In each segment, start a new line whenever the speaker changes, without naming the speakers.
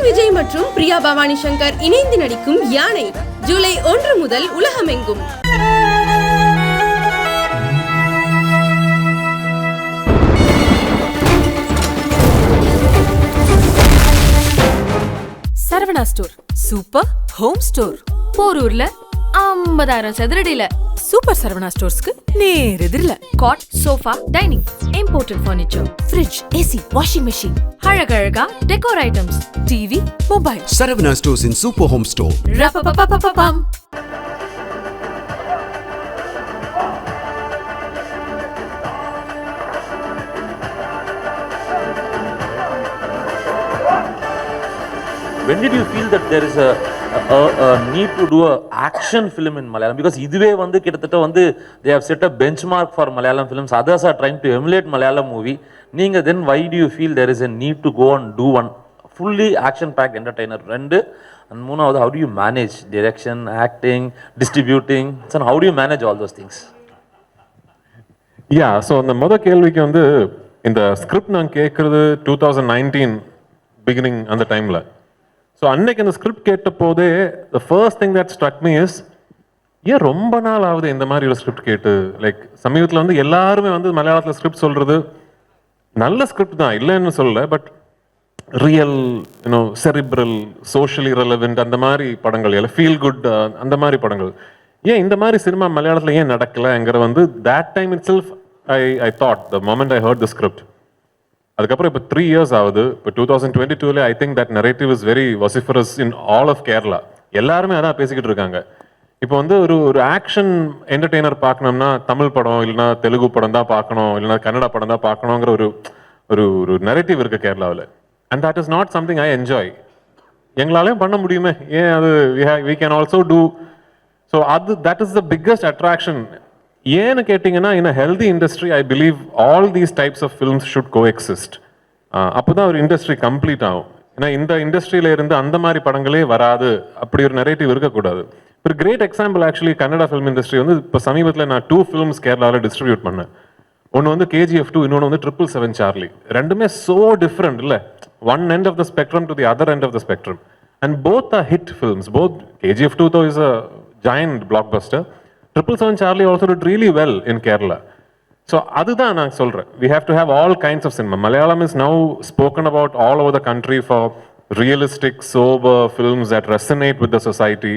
விஜய் மற்றும் பிரியா பவானி சங்கர் இணைந்து நடிக்கும் யானை ஜூலை 1 முதல் உலகமெங்கும்.
Saravana store super home store. போரூர்ல 50,000 சதுரடியில சூப்பர் சரவணா ஸ்டோர்ஸ்க்கு நேர் எதிரில cot, sofa, dining, imported furniture, fridge, AC, washing machine, அழகழகா decor items, TV, mobile.
Saravana Stores in Super Home Store.
Rapapapapapam.
When did you feel that there is a need to do a action film in Malayalam? Because இதுவே வந்து கிட்டத்தட்ட வந்து they have set a benchmark for Malayalam films. Others are trying to emulate Malayalam movie. நீங்க then why do you feel there is a need to go and do one fully action packed entertainer? ரெண்டு and மூணாவது, how do you manage direction, acting, distributing? So how do you manage all those things?
Yeah, so அந்த முத கேள்விக்கு வந்து இந்த script நான் கேட்கறது 2019 beginning அந்த டைம்ல. ஸோ அன்னைக்கு அந்த ஸ்கிரிப்ட் கேட்ட போதே the first thing that struck me is, ஏன் ரொம்ப நாள் ஆகுது இந்த மாதிரி ஒரு ஸ்கிரிப்ட் கேட்டு. லைக் சமீபத்தில் வந்து எல்லாருமே வந்து மலையாளத்தில் ஸ்கிரிப்ட் சொல்றது நல்ல ஸ்கிரிப்ட் தான், இல்லைன்னு சொல்லலை, but real cerebral, socially relevant அந்த மாதிரி படங்கள், எல்லாம் ஃபீல் குட் அந்த மாதிரி படங்கள். ஏன் இந்த மாதிரி சினிமா மலையாளத்தில் ஏன் நடக்கலைங்கிற வந்து that time itself I thought the moment I heard the script. அதுக்கப்புறம் இப்போ 3 years ஆகுது. இப்போ 2022 I think that narrative is very vociferous in all of Kerala. எல்லாருமே அதான் பேசிக்கிட்டு இருக்காங்க. இப்போ வந்து ஒரு ஆக்ஷன் என்டர்டெய்னர் பார்க்கணும்னா தமிழ் படம் இல்லைன்னா தெலுங்கு படம் தான் பார்க்கணும், இல்லைன்னா கன்னடா படம் தான் பார்க்கணுங்கிற ஒரு நரேட்டிவ் இருக்கு கேரளாவில். And that is not something I enjoy. எங்களாலையும் பண்ண முடியுமே, ஏன் அது we can also do. So that is the biggest attraction. ஏன்னு கேட்டிங்கன்னா, in a healthy industry I believe all these types of films should coexist. அப்போ தான் ஒரு இண்டஸ்ட்ரி கம்ப்ளீட் ஆகும். ஏன்னா இந்த இண்டஸ்ட்ரியில இருந்து அந்த மாதிரி படங்களே வராது, அப்படி ஒரு நரேட்டிவ் இருக்கக்கூடாது. ஒரு great example actually Kannada film industry வந்து இப்போ சமீபத்தில் நான் 2 ஃபிலிம்ஸ் கேரளாவில் டிஸ்ட்ரிபியூட் பண்ணேன். ஒன்று வந்து KGF 2, இன்னொன்று வந்து 777 சார்லி. ரெண்டுமே ஸோ டிஃப்ரெண்ட் இல்லை, one end of the spectrum to the other end of the spectrum. And both are hit films. Both KGF 2 though is a giant blockbuster. 777 Charlie also did really well in Kerala. So அதுதான் நான் சொல்றேன், we have to have all kinds of cinema. Malayalam is now spoken about all over the country for realistic, sober films that resonate with the society.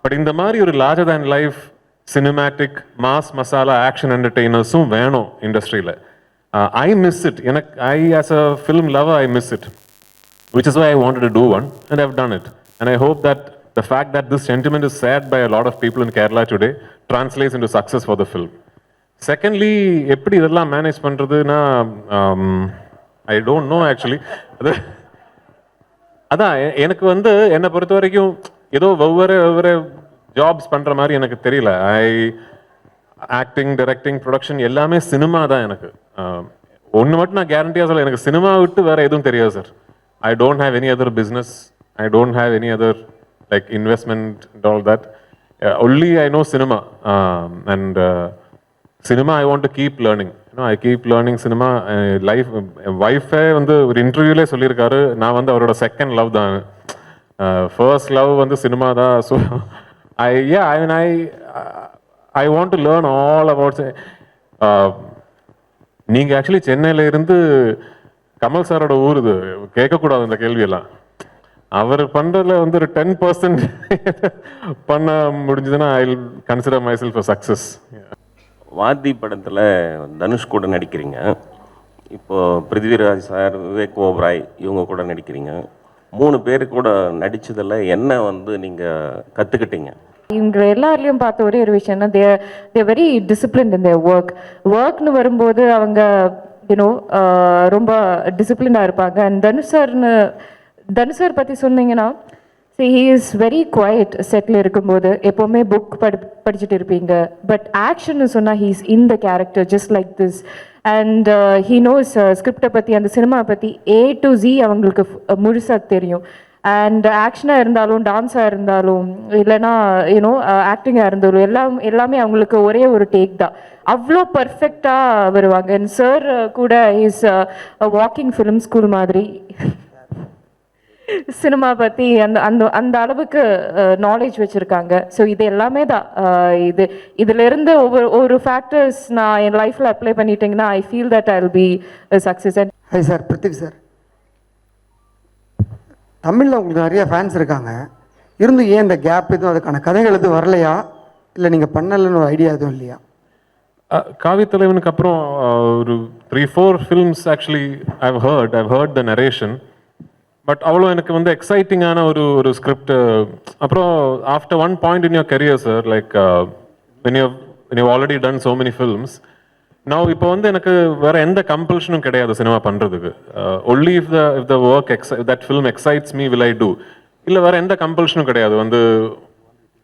But இந்த மாதிரி ஒரு larger than life cinematic mass masala action entertainers-உம் வேணும் இண்டஸ்ட்ரியில். I miss it. I as a film lover I miss it, which is why I wanted to do one and I've done it. And I hope that the fact that this sentiment is shared by a lot of people in Kerala today translates into success for the film. Secondly, எப்படி இதெல்லாம் manage பண்ணுறதுன்னா, I don't know actually. அதான் எனக்கு வந்து என்னை பொறுத்த வரைக்கும் ஏதோ ஒவ்வொரு ஜாப்ஸ் பண்ணுற மாதிரி எனக்கு தெரியல. ஆக்டிங், டைரக்டிங், ப்ரொடக்ஷன் எல்லாமே சினிமா தான் எனக்கு. ஒன்று மட்டும் நான் கேரண்டியாக சொல்ல, எனக்கு சினிமா விட்டு வேறு எதுவும் தெரியாது sir. I don't have any other business, I don't have any other like investment and all that. Only I know cinema, and cinema I want to keep learning. I keep learning cinema. Life wife வந்து ஒரு இன்டர்வியூலே சொல்லியிருக்காரு, நான் வந்து அவரோட second love தான், first love வந்து cinema தான். So I want to learn all about. நீங்கள் ஆக்சுவலி சென்னையில் இருந்து கமல் சாரோட ஊர் இது கேட்கக்கூடாது இந்த கேள்வியெல்லாம். அவர் பண்றதுல வந்து ஒரு 10% பண்ண முடிஞ்சதுன்னா I will consider my self a success.
வாதி படத்தில் தனுஷ் கூட நடிக்கிறீங்க, இப்போ பிருத்விராஜ் சார், விவேக் ஓபராய் இவங்க கூட நடிக்கிறீங்க. 3 பேர் கூட நடிச்சதில் என்ன வந்து நீங்கள் கற்றுக்கிட்டீங்க?
இவங்க எல்லாருலேயும் பார்த்த ஒரே ஒரு விஷயம்னா, தே வெரி டிசிப்ளின்ட் இன் தேர் ஒர்க்னு வரும்போது அவங்க ரொம்ப டிசிப்ளின்டாக இருப்பாங்க. அண்ட் தனுஷ் சார் பற்றி சொன்னீங்கன்னா, ஹி இஸ் வெரி குவைட். செட்டில் இருக்கும்போது எப்போவுமே புக் படிச்சுட்டு இருப்பீங்க, பட் ஆக்ஷன்னு சொன்னால் he is in the character just like this. And he knows ஸ்கிரிப்டை பற்றி, அந்த சினிமா பற்றி A to Z அவங்களுக்கு முழுசாக தெரியும். அண்ட் ஆக்ஷனாக இருந்தாலும், டான்ஸாக இருந்தாலும், இல்லைனா ஆக்டிங்காக இருந்தாலும் எல்லாமே அவங்களுக்கு ஒரே ஒரு டேக் தான். அவ்வளோ பர்ஃபெக்டாக வருவாங்க. அண்ட் சார் கூட இஸ் வாக்கிங் ஃபிலிம் ஸ்கூல் மாதிரி. சினிமா பற்றி அந்த அந்த அந்த அளவுக்கு நாலேஜ் வச்சுருக்காங்க. ஸோ இது எல்லாமே தான் இதிலிருந்து ஒரு ஃபேக்டர்ஸ் நான் என் லைஃப்பில் அப்ளை பண்ணிட்டீங்கன்னா I feel that I will be success.
Hi sir, Prithvi sir. தமிழில் உங்களுக்கு நிறைய ஃபேன்ஸ் இருக்காங்க, இருந்தும் ஏன் இந்த கேப் எதுவும் அதுக்கான கதைகள் எதுவும் வரலையா, இல்லை நீங்கள் பண்ணலன்னு ஒரு ஐடியா எதுவும் இல்லையா?
காவியத்தலைவனுக்கு அப்புறம் ஒரு 3-4 films actually I've heard the narration. But அவ்வளோ எனக்கு வந்து எக்ஸைட்டிங்கான ஒரு ஸ்கிரிப்ட். அப்புறம் after one point in your career sir, like when you've already done so many films, now இப்போ வந்து எனக்கு வேற எந்த கம்பல்ஷனும் கிடையாது சினிமா பண்ணுறதுக்கு. Only if the work that film excites me will I do. இல்லை வேற எந்த கம்பல்ஷனும் கிடையாது. வந்து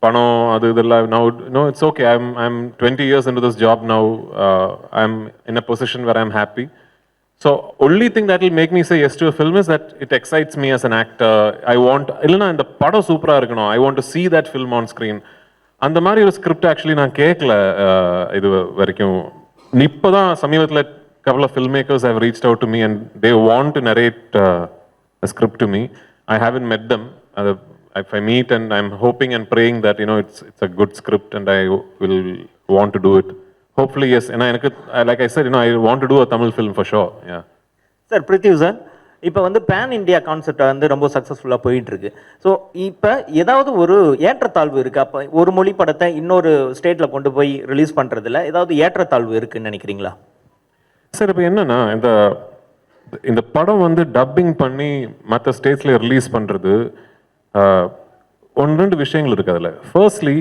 பணம் அது இதெல்லாம் now no, it's okay. I'm 20 years into this job now. I'm in a position where I'm happy. So only thing that will make me say yes to a film is that it excites me as an actor. I want இல்லைனா இந்த படம் சூப்பராக இருக்கணும், I want to see that film on screen. அந்த மாதிரி ஒரு script actually நான் கேட்கல இது வரைக்கும். இப்போ தான் சமீபத்தில் couple of filmmakers have reached out to me and they want to narrate a script to me. I haven't met them. If I meet, and I'm hoping and praying that it's a good script and I will want to do it. Hopefully yes. And like I said, I want to do a Tamil film for sure. Yeah.
Sir, Prithviraj sir, இப்போ வந்து pan India concept வந்து ரொம்ப சக்ஸஸ்ஃபுல்லாக போயிட்டு இருக்கு. So இப்போ ஏதாவது ஒரு ஏற்றத்தாழ்வு இருக்கு, அப்போ ஒரு மொழி படத்தை இன்னொரு ஸ்டேட்டில் கொண்டு போய் ரிலீஸ் பண்ணுறதுல ஏதாவது ஏற்றத்தாழ்வு இருக்குன்னு நினைக்கிறீங்களா?
சார் இப்போ என்னன்னா, இந்த படம் வந்து டப்பிங் பண்ணி மற்ற ஸ்டேட்ஸில் ரிலீஸ் பண்ணுறது 1-2 விஷயங்கள் இருக்குது அதில். ஃபர்ஸ்ட்லி,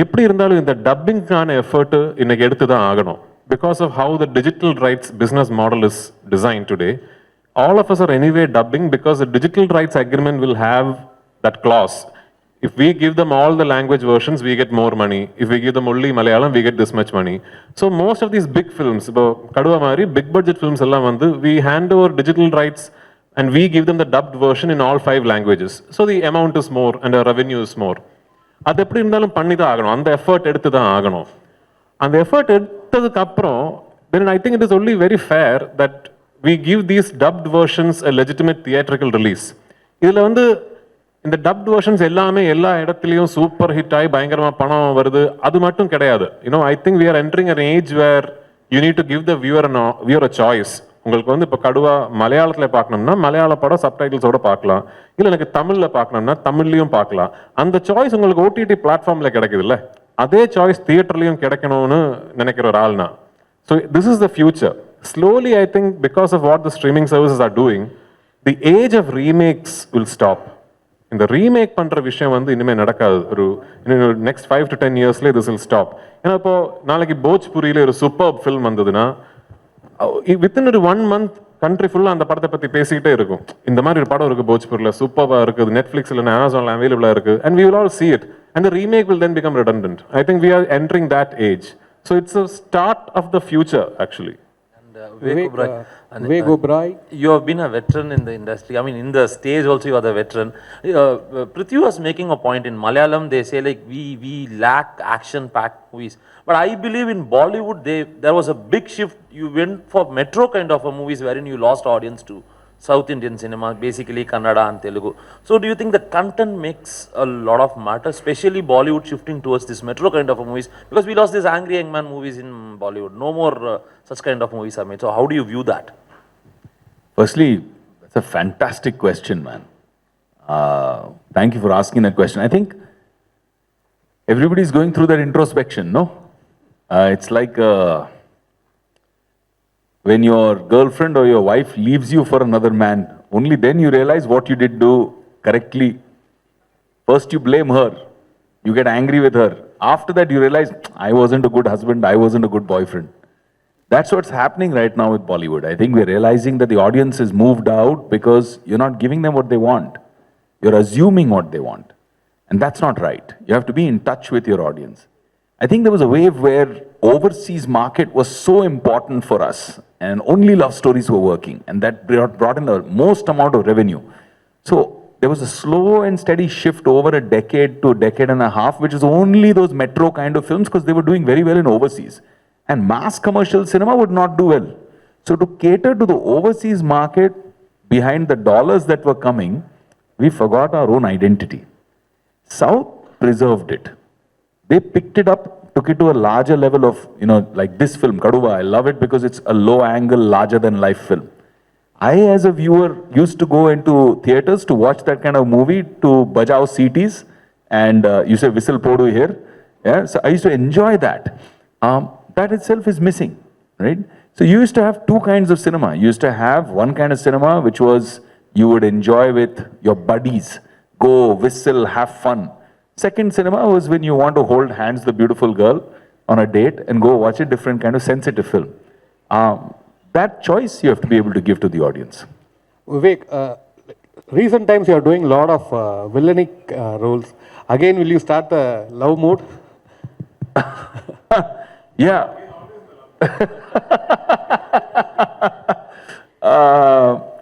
எப்படி இருந்தாலும் இந்த டப்பிங்கான எஃபர்ட்டு இன்னைக்கு எடுத்து தான் ஆகணும். Because of how the digital rights business model is design today, all of us are anyway dubbing because the digital rights agreement will have that clause. If we give them all the language versions, we get more money. If we give them only Malayalam, we get this much money. So most of these big films, Kaduva mari big budget films ella vandu, we hand over digital rights and we give them the dubbed version in all 5 languages. So the amount is more and the revenue is more. அது எப்படி இருந்தாலும் பண்ணி தான் ஆகணும், அந்த effort எடுத்து தான் ஆகணும். அந்த எஃபர்ட் எடுத்ததுக்கு அப்புறம் then I think it is only very fair that we give these dubbed versions a legitimate theatrical release. இதில் வந்து இந்த dubbed versions எல்லாமே எல்லா இடத்துலையும் சூப்பர் ஹிட் ஆகி பயங்கரமாக பணம் வருது, அது மட்டும் கிடையாது. I think we are entering an age where you need to give the viewer a choice. உங்களுக்கு வந்து இப்போ கடுவா மலையாளத்தில் பார்க்கணும்னா மலையாள படம் சப்டைட்டில்ஸோட பார்க்கலாம், இல்லை எனக்கு தமிழில் பார்க்கணும்னா தமிழ்லையும் பார்க்கலாம். அந்த சாய்ஸ் உங்களுக்கு ஓடிடி பிளாட்ஃபார்மில் கிடைக்குதுல்ல, அதே சாய்ஸ் தியேட்டர்லையும் கிடைக்கணும்னு நினைக்கிற ஒரு ஆள்னா. So this is the future. Slowly, I think, because of what the streaming services are doing, the age of remakes will stop. இந்த ரீமேக் பண்ணுற விஷயம் வந்து இனிமேல் நடக்காது. ஒரு next 5 to 10 yearsல this will stop. ஏன்னா இப்போ நாளைக்கு போஜ்புரியில் ஒரு சூப்பர் ஃபில்ம் வந்ததுன்னா வித்தின் ஒரு 1 month கண்ட்ரி ஃபுல்லாக அந்த படத்தை பற்றி பேசிக்கிட்டே இருக்கும். இந்த மாதிரி ஒரு படம் இருக்குது போஜ்பூரில், சூப்பராக இருக்குது, நெட்ஃப்ளிக்ஸில் அமேசானில் அவைலபிளாக இருக்குது, and we will all see it. And the remake will then become redundant. I think we are entering that age. So it's a start of the future, actually.
Vivek Oberoi,
you have been a veteran in the industry. I mean, in the stage also you are the veteran. Prithvi was making a point. In Malayalam, they say like we lack action-packed movies. But I believe in Bollywood, there was a big shift. You went for metro kind of a movies wherein you lost audience to South Indian cinema, basically Kannada and Telugu. So do you think that content makes a lot of matter, especially Bollywood shifting towards this metro kind of a movies? Because we lost these angry young man movies in Bollywood. No more such kind of movies are made. So how do you view that?
firstly, that's a fantastic question, man. Thank you for asking that question. I think everybody's going through that introspection, no? It's like when your girlfriend or your wife leaves you for another man, only then you realize what you did do correctly. First you blame her, you get angry with her. After that you realize, I wasn't a good husband, I wasn't a good boyfriend. That's what's happening right now with Bollywood. I think we're realizing that the audience is moved out because you're not giving them what they want. You're assuming what they want. And that's not right. You have to be in touch with your audience. I think there was a wave where overseas market was so important for us and only love stories were working, and that brought in the most amount of revenue. So there was a slow and steady shift over a decade to a decade and a half, which is only those metro kind of films because they were doing very well in overseas. And mass commercial cinema would not do well. So to cater to the overseas market behind the dollars that were coming, we forgot our own identity. South preserved it. They picked it up, took it to a larger level of, like this film, Kaduva. I love it because it's a low angle, larger than life film. I, as a viewer, used to go into theaters to watch that kind of movie, to bajao CTs, and you say whistle podu here. Yeah, so I used to enjoy that. That itself is missing, right? So you used to have two kinds of cinema. You used to have one kind of cinema which was you would enjoy with your buddies, go, whistle, have fun. Second cinema was when you want to hold hands the beautiful girl on a date and go watch a different kind of sensitive film. That choice you have to be able to give to the audience.
Vivek, recent times you are doing a lot of villainic roles. Again, will you start the love mood?
Yeah.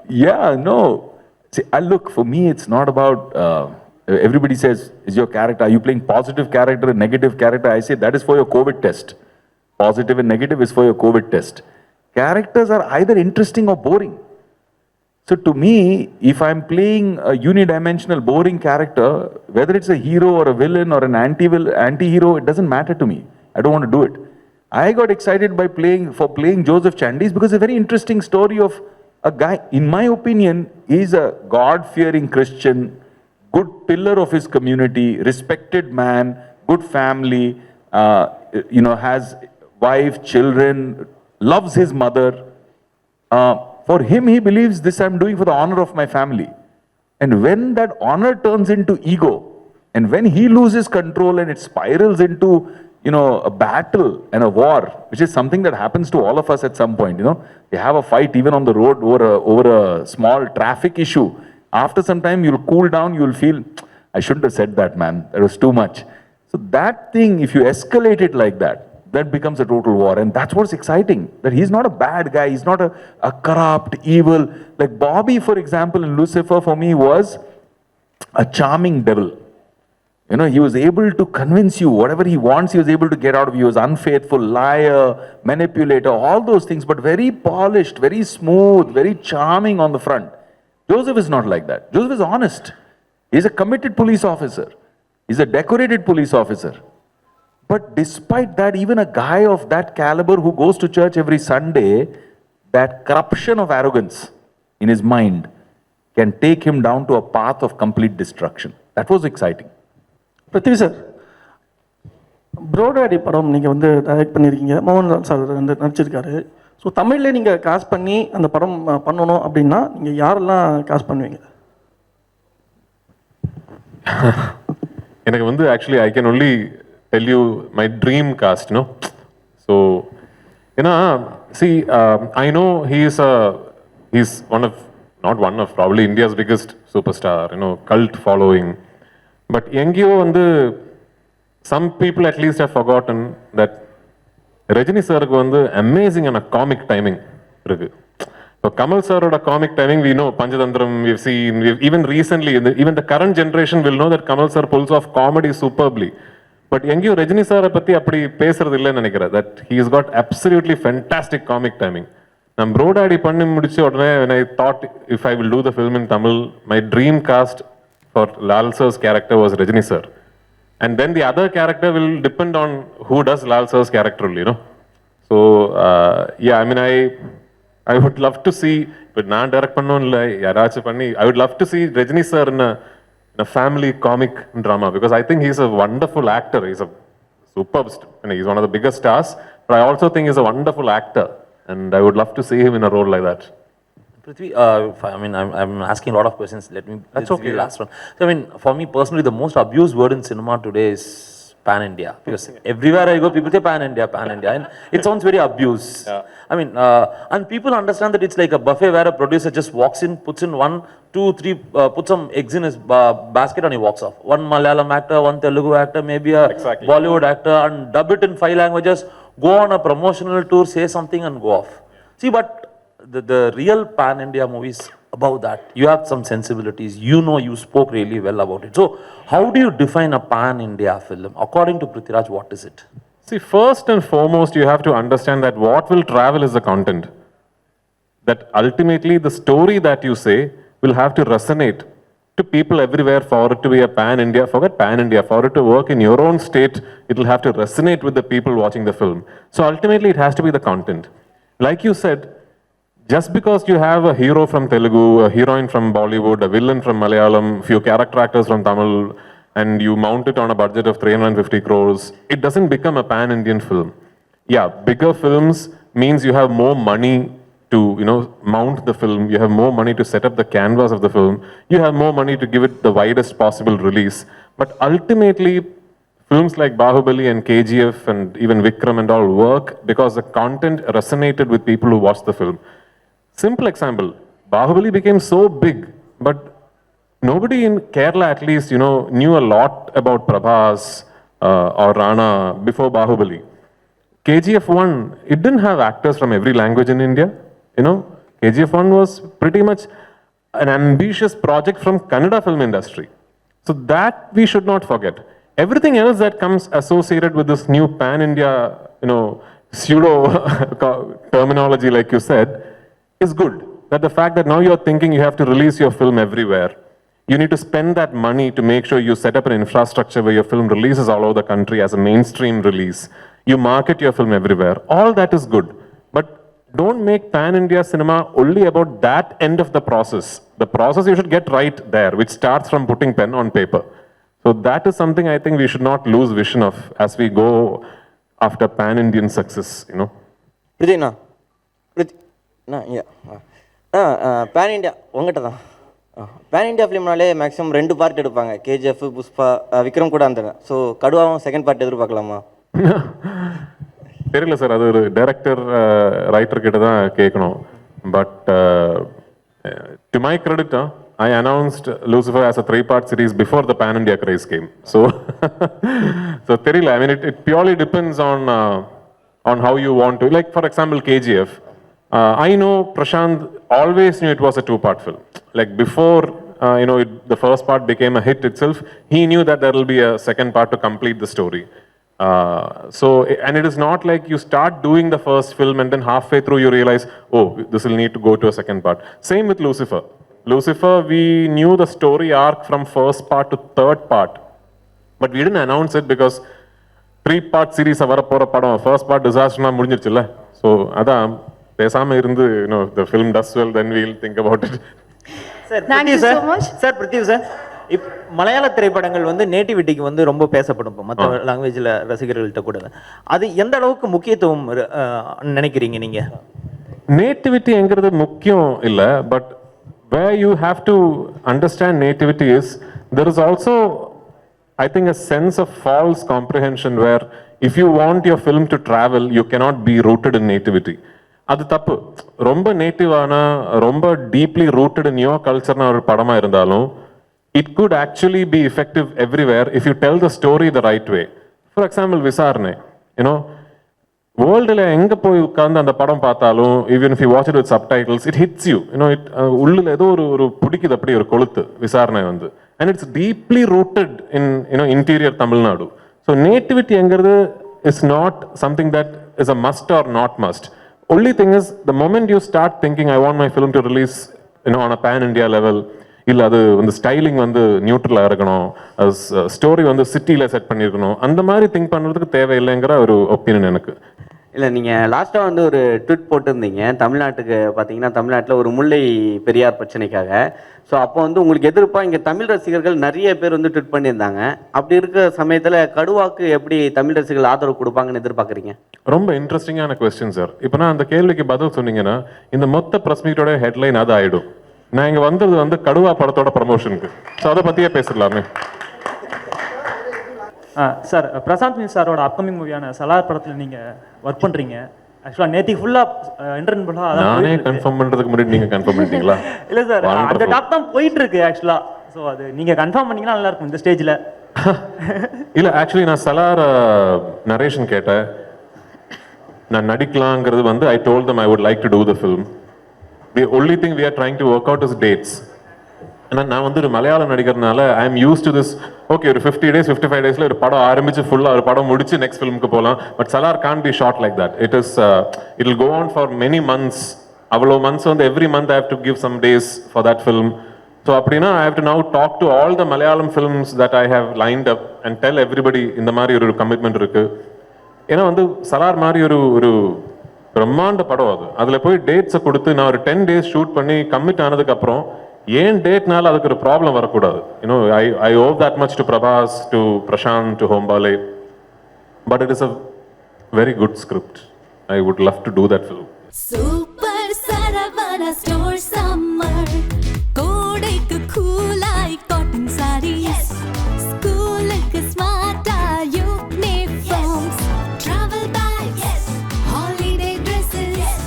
Yeah, no. See, look, for me, it's not about, everybody says, is your character, are you playing positive character, negative character? I say that is for your COVID test. Positive and negative is for your COVID test. Characters are either interesting or boring. So to me, if I'm playing a unidimensional, boring character, whether it's a hero or a villain or an anti-hero, it doesn't matter to me. I don't want to do it. I got excited by playing Joseph Chandis because it's a very interesting story of a guy, in my opinion, he's a God-fearing Christian, good pillar of his community, respected man, good family, has wife, children, loves his mother. For him, he believes this I'm doing for the honor of my family. And when that honor turns into ego, and when he loses control and it spirals into, a battle and a war, which is something that happens to all of us at some point, you have a fight even on the road over a small traffic issue. After some time, you'll cool down, you'll feel, I shouldn't have said that, man. That was too much. So that thing, if you escalate it like that, that becomes a total war. And that's what's exciting, that he's not a bad guy. He's not a corrupt, evil. Like Bobby, for example, in Lucifer, for me, was a charming devil. He was able to convince you whatever he wants, he was able to get out of you. He was unfaithful, liar, manipulator, all those things, but very polished, very smooth, very charming on the front. Joseph is not like that. Joseph is honest. He's a committed police officer. He's a decorated police officer. But despite that, even a guy of that caliber who goes to church every Sunday, that corruption of arrogance in his mind can take him down to a path of complete destruction. That was exciting.
Prithvi sir, Broadway படம் நீங்கள் வந்து direct பண்ணியிருக்கீங்க, மோகன் sir வந்து நடிச்சிருக்காரு. So தமிழ்லேயே நீங்கள் cost பண்ணி அந்த படம் பண்ணணும் அப்படின்னா நீங்கள் யாரெல்லாம் காஸ்ட் பண்ணுவீங்க?
எனக்கு வந்து actually I can only tell you my dream cast, So, see, I know he's probably India's biggest superstar, cult following. But எங்கேயோ வந்து some people at least have forgotten that Rajini சாருக்கு வந்து அமேசிங்கான காமிக் டைமிங் இருக்கு. இப்போ கமல் சாரோட comic timing we know Panchathanthiram, we've seen, even recently, even the current generation will know that Kamal sir pulls off comedy superbly. But எங்கேயோ ரஜினி சாரை பற்றி அப்படி பேசுறது இல்லைன்னு நினைக்கிறேன். That he has got absolutely fantastic comic timing. நான் ப்ரோடாடி பண்ணி முடிச்ச உடனே when I thought if I will do the film in Tamil, my dream cast for Lal sir's character was Rajini sir. And then the other character will depend on who does Lal sir's character only, So, yeah, I mean, I would love to see, but நான் direct பண்ணோம்ல யாராச்சும் பண்ணி, I would love to see Rajini sir in a family comic drama, because I think he's a wonderful actor. He's a superb, he's one of the biggest stars, but I also think he's a wonderful actor, and I would love to see him in a role like that.
Prithvi, I'm asking a lot of questions. Let me. That's okay. The last one. So, I mean, for me personally, the most abused word in cinema today is pan India, because everywhere I go, people say pan India, and it sounds very abused. Yeah. I mean, and people understand that it's like a buffet where a producer just walks in, puts in 1, 2, 3, puts some eggs in his basket, and he walks off. One Malayalam actor, one Telugu actor, maybe a Bollywood actor, and dub it in 5 languages, go on a promotional tour, say something, and go off. See, but the real pan-India movies about that, you have some sensibilities, you spoke really well about it. So, how do you define a pan-India film? According to Prithviraj, what is it?
See, first and foremost, you have to understand that what will travel is the content. That ultimately, the story that you say will have to resonate to people everywhere for it to be a pan-India. Forget pan-India. For it to work in your own state, it will have to resonate with the people watching the film. So ultimately, it has to be the content. Like you said, just because you have a hero from Telugu, a heroine from Bollywood, a villain from Malayalam, few character actors from Tamil, and you mount it on a budget of 350 crores, it doesn't become a pan-Indian film. Yeah, bigger films means you have more money to, mount the film. You have more money to set up the canvas of the film. You have more money to give it the widest possible release. But ultimately, films like Bahubali and KGF and even Vikram and all work because the content resonated with people who watched the film. Simple example, Bahubali became so big, but nobody in Kerala at least, knew a lot about Prabhas or Rana before Bahubali. KGF 1, it didn't have actors from every language in India. KGF 1 was pretty much an ambitious project from Kannada film industry. So that we should not forget. Everything else that comes associated with this new pan-India, pseudo terminology like you said, is good. That the fact that now you're thinking you have to release your film everywhere. You need to spend that money to make sure you set up an infrastructure where your film releases all over the country as a mainstream release. You market your film everywhere. All that is good. But don't make pan-India cinema only about that end of the process. The process you should get right there, which starts from putting pen on paper. So that is something I think we should not lose vision of as we go after pan-Indian success,
Prithina. Pan India உங்கள்கிட்ட தான் pan India ஃபிலிம்னாலே maximum 2 part எடுப்பாங்க, KGF, Pushpa, Vikram கூட அந்த. ஸோ கடுவாவும் second part எதிர்பார்க்கலாமா?
தெரியல சார், அது ஒரு டைரக்டர் ரைட்டர் கிட்ட தான் கேட்கணும். But to my credit, I announced Lucifer as a 3-part series before the Pan India craze came. So தெரியல. I mean, it purely depends on how you want to. Like for example, KGF. I know Prashant always knew it was a 2-part film. Like before, the first part became a hit itself, he knew that there will be a second part to complete the story. And it is not like you start doing the first film and then halfway through you realize, oh, this will need to go to a second part. Same with Lucifer. Lucifer, we knew the story arc from first part to third part, but we didn't announce it because 3-part series வரப்போற படம் first part disaster முடிஞ்சிருச்சுல்ல. So அதான் பேசாம இருந்து, the film does well, then we'll think about it.
Thank you so much. Sir, Prithvi sir, மலையாள திரைப்படங்கள் வந்து நேட்டிவிட்டிக்கு ரொம்ப பேசப்படும் இப்போ மற்ற லாங்குவேஜில் ரசிகர்கள்ட்ட கூட. அது எந்த அளவுக்கு முக்கியத்துவம் நினைக்கிறீங்க நீங்க?
நேட்டிவிட்டிங்கிறது முக்கியம் இல்லை, but where you have to understand nativity is there is also, I think, a sense of false comprehension where if you want your film to travel, you cannot be rooted in nativity. அது தப்பு. ரொம்ப நேட்டிவான, ரொம்ப deeply rooted in your கல்ச்சர்னா ஒரு படமா இருந்தாலும் it could actually be effective everywhere if you tell the story the right way. For example, விசாரணை, வேர்ல்டில் எங்கே போய் உட்காந்து அந்த படம் பார்த்தாலும், even if you watch it with subtitles, it hits you. உள்ளில் ஏதோ ஒரு பிடிக்குது, அப்படி ஒரு கொளுத்து விசாரணை வந்து. And it's deeply rooted in interior Tamil Nadu. So nativity-ங்கிறது is not something that is a must or not must. Only thing is, the moment you start thinking, I want my film to release on a pan-India level, இல்லை அது வந்து styling வந்து நியூட்ரலாக இருக்கணும், story வந்து சிட்டியில் set பண்ணியிருக்கணும், அந்த மாதிரி திங்க் பண்ணுறதுக்கு தேவையில்லைங்கிற ஒரு ஒப்பீனியன் எனக்கு.
இல்லை, நீங்கள் லாஸ்ட்டாக வந்து ஒரு ட்வீட் போட்டிருந்தீங்க தமிழ்நாட்டுக்கு. பார்த்தீங்கன்னா தமிழ்நாட்டில் ஒரு முல்லை பெரியார் பிரச்சனைக்காக. ஸோ அப்போ வந்து உங்களுக்கு எதிர்ப்பாக இங்கே தமிழ் ரசிகர்கள் நிறைய பேர் வந்து ட்வீட் பண்ணியிருந்தாங்க. அப்படி இருக்கிற சமயத்தில் கடுவாக்கு எப்படி தமிழ் ரசிகர்கள் ஆதரவு கொடுப்பாங்கன்னு எதிர்பார்க்குறீங்க?
ரொம்ப இன்ட்ரெஸ்டிங்கான கொஸ்டின் சார். இப்போ நான் அந்த கேள்விக்கு பதில் சொன்னீங்கன்னா இந்த மொத்த ப்ரெஸ் மீட்டோட ஹெட்லைன் அது ஆகிடும். நான் இங்கே வந்தது வந்து கடுவா படத்தோட ப்ரமோஷனுக்கு. ஸோ அதை பற்றியே பேசலாமே.
சார், பிரசாந்த் நீல் சாரோட அப்கமிங் மூவியான சலார் படத்தில் நீங்கள் ஒர்க் பண்ணுறீங்க. ஆக்சுவலாக நேற்றுக்கு ஃபுல்லாக இன்டர்வியூலாம்
நானே கன்ஃபார்ம் பண்ணுறதுக்கு முன்னாடி நீங்கள் கன்ஃபார்ம் பண்ணிட்டீங்களா?
இல்லை சார், அந்த டாக் தான் போயிட்டு இருக்கு ஆக்சுவலாக. ஸோ அது நீங்கள் கன்ஃபார்ம் பண்ணிங்கன்னா நல்லா இருக்கும் இந்த ஸ்டேஜில்.
இல்லை, ஆக்சுவலி நான் சலார் நரேஷன் கேட்டேன். நான் நடிக்கலாங்கிறது வந்து I told them I would like to do the film. The only thing we are trying to work out is dates. நான் வந்து ஒரு மலையாள நடிகர்னால I am used to this. Okay, ஒரு 50 days 55 daysல ஒரு படம் ஆரம்பிச்சு ஃபுல்லா ஒரு படம் முடிச்சு நெக்ஸ்ட் ஃபிலிமுக்கு போகலாம். But Salaar can't be shot like that. It will go on for many months. அவ்வளோ months வந்து every month I have to give some days for that film. So அப்படின்னா I have to now talk to all the Malayalam films that I have lined up and tell everybody இந்த மாதிரி ஒரு commitment இருக்கு. ஏன்னா வந்து சலார் மாதிரி ஒரு பிரம்மாண்ட படம் அது. அதில் போய் டேட்ஸை கொடுத்து நான் ஒரு 10 days ஷூட் பண்ணி கமிட் ஆனதுக்கப்புறம் ஏன் டேட்னால அதுக்கு ஒரு ப்ராப்ளம் வரக்கூடாது. You know I owe that much to Prabhas, to Prashanth, to Hombale. But it is a very good script. I would love to do that film.
Super Saravana store summer கோடைக்கு கூலாய் காட்டன் சாரீஸ், ஸ்கூலுக்கு ஸ்மார்ட்டா uniforms, travel bags, holiday dresses.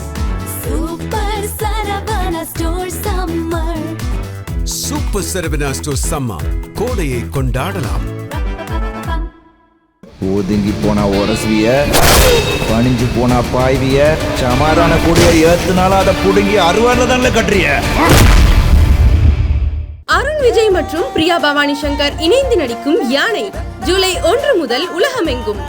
Super Saravana store summer.
Super Saravana store summer, கோடையை கொண்டாடலாம்.
ஒதுங்கி போனா உரசுவிய, பணிஞ்சு போனா பாய்விய, சமாதான கூடிய ஏத்துனால அதை புடுங்கி அருவாரில் தானே கட்டுறிய.
அருண் விஜய் மற்றும் பிரியா பவானி சங்கர் இணைந்து நடிக்கும் யானை ஜூலை 1 முதல் உலகமெங்கும்.